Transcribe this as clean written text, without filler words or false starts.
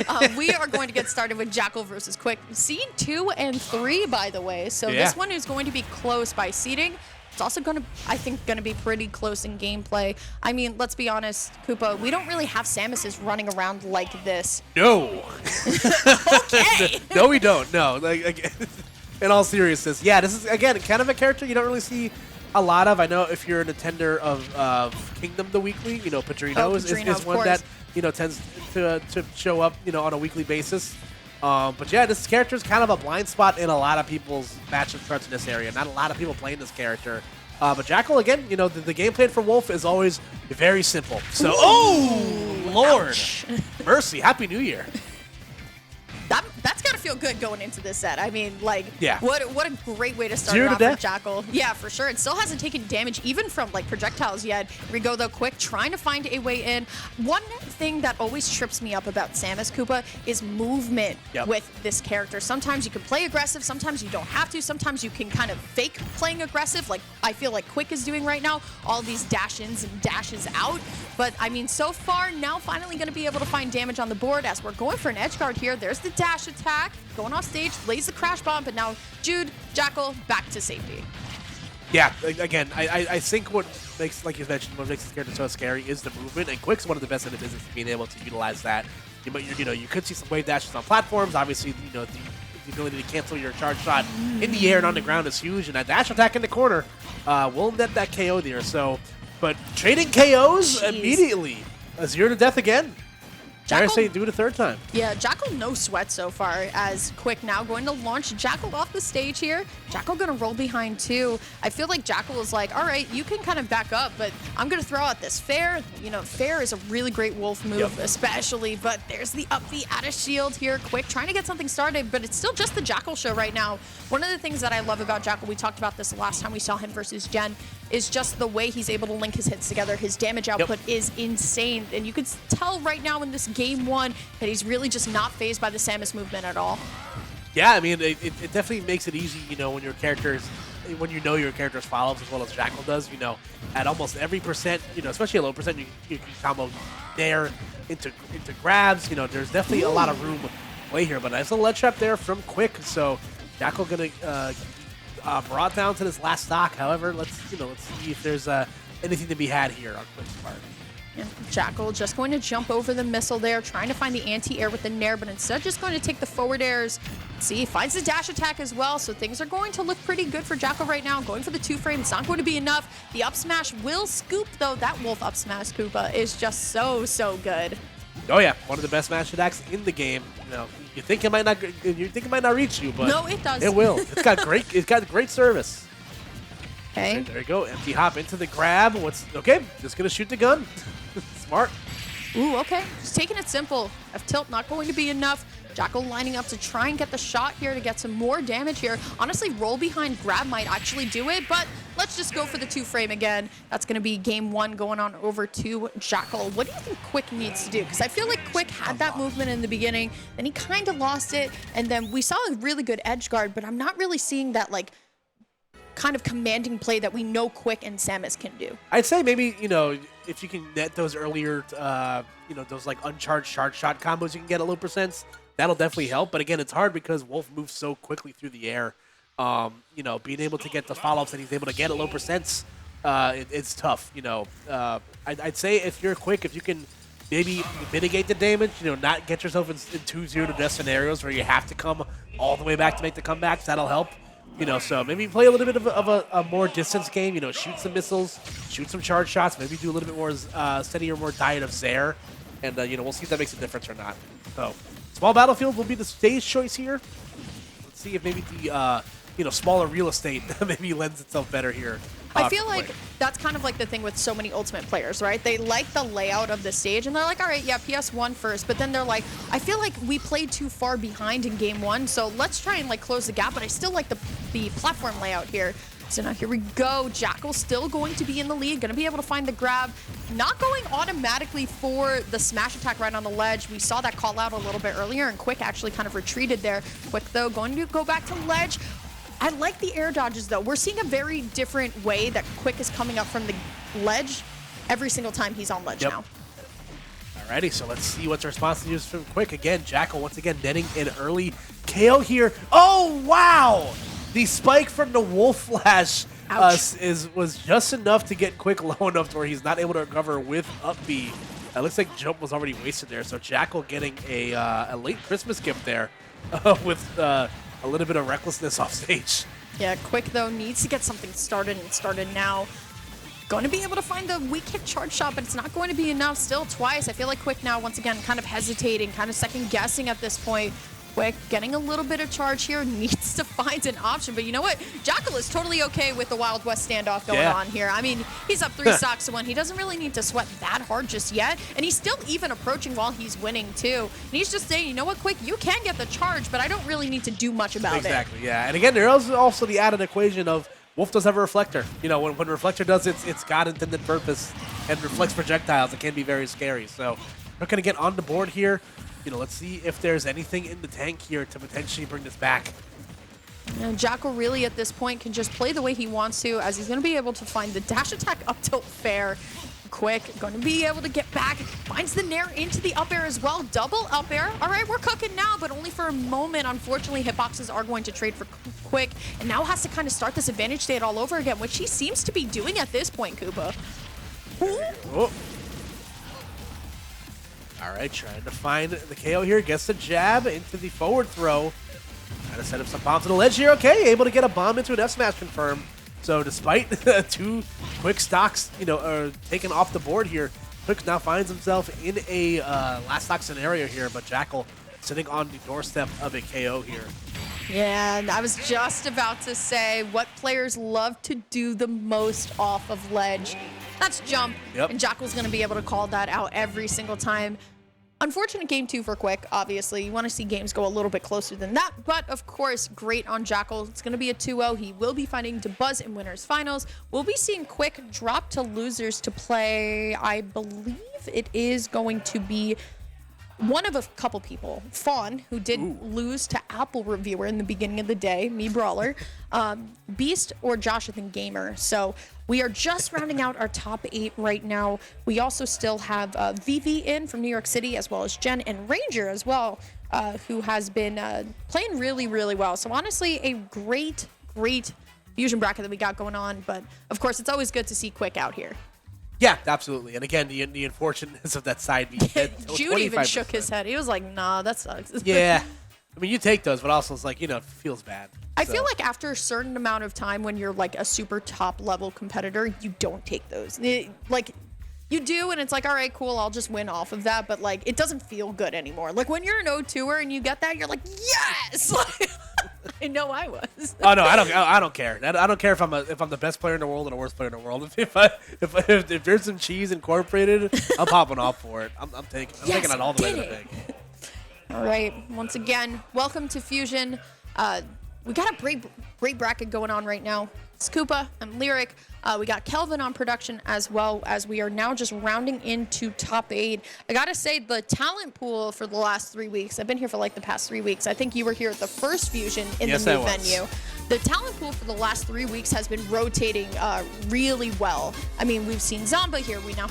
Okay, we are going to get started with Jakal versus Quik. Seed 2 and 3, by the way. So this one is going to be close by seeding. It's also going to, I think, going to be pretty close in gameplay. I mean, let's be honest, Koopa, we don't really have Samuses running around like this. No. Okay. No, we don't. No. Like, in all seriousness, yeah, this is, again, kind of a character you don't really see a lot of. I know if you're an attender of Kingdom the Weekly, you know, Padrino is one that, you know, tends to show up, you know, on a weekly basis. But yeah, this character is kind of a blind spot in a lot of people's matchup charts in this area. Not a lot of people playing this character. But Jakal, again, you know, the game plan for Wolf is always very simple. So, oh, Lord. Ouch. Mercy. Happy New Year. That's got to feel good going into this set. I mean, like, yeah. What a great way to start Zero off to with Jakal. Yeah, for sure. It still hasn't taken damage even from, like, projectiles yet. Here we go, though, Quik, trying to find a way in. One thing that always trips me up about Samus, Koopa, is movement with this character. Sometimes you can play aggressive, sometimes you don't have to, sometimes you can kind of fake playing aggressive, like I feel like Quik is doing right now. All these dash-ins and dashes out. But, I mean, so far, now finally going to be able to find damage on the board as we're going for an edge guard here. There's the dash attack, going off stage, lays the crash bomb, but now Jude, Jakal, back to safety. Yeah, again, I think what makes, like you mentioned, what makes this character so scary is the movement, and Quik's one of the best in the business being able to utilize that. You know, you could see some wave dashes on platforms. Obviously, you know, the ability to cancel your charge shot in the air and on the ground is huge, and that dash attack in the corner will net that KO there. So, but trading KOs immediately. A 0 to death again. I say do it a third time. Yeah, Jakal no sweat so far as Quik now going to launch Jakal off the stage here. Jakal going to roll behind too. I feel like Jakal is like, all right, you can kind of back up, but I'm going to throw out this fair. You know, fair is a really great Wolf move, especially, but there's the up the out of shield here. Quik trying to get something started, but it's still just the Jakal show right now. One of the things that I love about Jakal, we talked about this last time we saw him versus Jen, is just the way he's able to link his hits together. His damage output is insane, and you can tell right now in this game 1 that he's really just not fazed by the Samus movement at all. Yeah, I mean, it definitely makes it easy, you know, when your character's, when you know your character's follows as well as Jakal does, you know, at almost every percent, you know, especially a low percent, you can combo there into grabs. You know, there's definitely a lot of room to play here, but nice little ledge trap there from Quik. So Jakal gonna brought down to this last stock. However, let's see if there's anything to be had here on Quik's part. Yeah, Jakal just going to jump over the missile there, trying to find the anti-air with the nair, but instead just going to take the forward airs. See, finds the dash attack as well, so things are going to look pretty good for Jakal right now. Going for the 2-frame, it's not going to be enough. The up smash will scoop, though. That Wolf up smash, Koopa, is just so good. Oh yeah, one of the best smash attacks in the game. You know, you think it might not reach you, but no, it does. It will. It's got great service. Okay. Right, there you go. Empty hop into the grab. Okay? Just gonna shoot the gun. Smart. Ooh, okay. Just taking it simple. F tilt not going to be enough. Jakal lining up to try and get the shot here to get some more damage here. Honestly, roll behind grab might actually do it, but let's just go for the 2-frame again. That's going to be game 1 going on over to Jakal. What do you think Quik needs to do? Because I feel like Quik had that movement in the beginning, then he kind of lost it, and then we saw a really good edge guard, but I'm not really seeing that, like, kind of commanding play that we know Quik and Samus can do. I'd say maybe, you know, if you can net those earlier, you know, those like uncharged charge shot combos you can get at low percents, that'll definitely help. But again, it's hard because Wolf moves so quickly through the air. You know, being able to get the follow-ups that he's able to get at low percents, it's tough. You know, I'd say if you're Quik, if you can maybe mitigate the damage, you know, not get yourself in 2-0 to death scenarios where you have to come all the way back to make the comebacks, that'll help. You know, so maybe play a little bit of a more distance game. You know, shoot some missiles, shoot some charge shots, maybe do a little bit more steadier, more diet of Zair, and you know, we'll see if that makes a difference or not. So, small battlefield will be the stage choice here. Let's see if maybe the you know, smaller real estate maybe lends itself better here. I feel like that's kind of like the thing with so many Ultimate players, right? They like the layout of the stage, and they're like, all right, yeah, PS1 first. But then they're like, I feel like we played too far behind in game 1, so let's try and like close the gap. But I still like the platform layout here. So now here we go. Jakal still going to be in the lead, going to be able to find the grab. Not going automatically for the smash attack right on the ledge. We saw that call out a little bit earlier, and Quik actually kind of retreated there. Quik, though, going to go back to ledge. I like the air dodges, though. We're seeing a very different way that Quik is coming up from the ledge every single time he's on ledge now. All Alrighty, so let's see what's the response to use from Quik. Again, Jakal once again netting an early KO here. Oh, wow! The spike from the Wolf Flash was just enough to get Quik low enough to where he's not able to recover with up B. It looks like jump was already wasted there, so Jakal getting a late Christmas gift there with a little bit of recklessness off stage. Yeah, Quik, though, needs to get something started and started now. Going to be able to find the weak hit charge shot, but it's not going to be enough still twice. I feel like Quik now, once again, kind of hesitating, kind of second guessing at this point. Quik getting a little bit of charge here, needs to find an option. But you know what? Jakal is totally okay with the Wild West standoff going on here. I mean, he's up 3 stocks to 1. He doesn't really need to sweat that hard just yet. And he's still even approaching while he's winning, too. And he's just saying, you know what, Quik, you can get the charge, but I don't really need to do much about it. Exactly, yeah. And again, there's also the added equation of Wolf does have a reflector. You know, when Reflector does it's got intended purpose and reflects projectiles. It can be very scary. So we're going to get on the board here. You know, let's see if there's anything in the tank here to potentially bring this back. And Jakal really at this point can just play the way he wants to, as he's going to be able to find the dash attack up tilt fair. Quik, going to be able to get back, finds the nair into the up air as well. Double up air. All right, we're cooking now, but only for a moment. Unfortunately, hitboxes are going to trade for Quik, and now has to kind of start this advantage state all over again, which he seems to be doing at this point, Koopa. Oh. All right, trying to find the KO here. Gets the jab into the forward throw. Trying to set up some bombs to the ledge here. Okay, able to get a bomb into an F smash confirm. So despite 2 Quik stocks, you know, taken off the board here, Quik now finds himself in a last stock scenario here, but Jakal sitting on the doorstep of a KO here. Yeah, and I was just about to say what players love to do the most off of ledge. That's jump, and Jakal's going to be able to call that out every single time. Unfortunate game 2 for Quik, obviously. You want to see games go a little bit closer than that, but of course, great on Jakal. It's going to be a 2-0. He will be fighting Buzz in winners finals. We'll be seeing Quik drop to losers to play, I believe it is going to be one of a couple people. Fawn, who did lose to Apple Reviewer in the beginning of the day, me brawler, Beast, or Joshathan Gamer. So we are just rounding out our top 8 right now. We also still have VV in from New York City, as well as Jen and Ranger as well, who has been playing really, really well. So honestly, a great fusion bracket that we got going on. But of course, it's always good to see Quik out here. Yeah, absolutely. And again, the unfortunateness of that side being dead. Jude even shook his head. He was like, nah, that sucks. Yeah. I mean, you take those, but also it's like, you know, it feels bad. I feel like after a certain amount of time when you're like a super top level competitor, you don't take those. Like, you do, and it's like, all right, cool, I'll just win off of that. But like, it doesn't feel good anymore. Like when you're an O2er and you get that, you're like, yes! I know I was. Oh no, I don't care. I don't care if I'm the best player in the world or the worst player in the world. If there's some cheese incorporated, I'm popping off for it. I'm taking it all the way to the bank. All right, once again, welcome to Fusion. We got a great bracket going on right now. It's Koopa and Lyric. We got Kelvin on production, as well as we are now just rounding into top 8. I gotta say, the talent pool for the last 3 weeks, I've been here for like the past 3 weeks. I think you were here at the first Fusion in the new venue. The talent pool for the last 3 weeks has been rotating really well. I mean, we've seen Zamba here. We now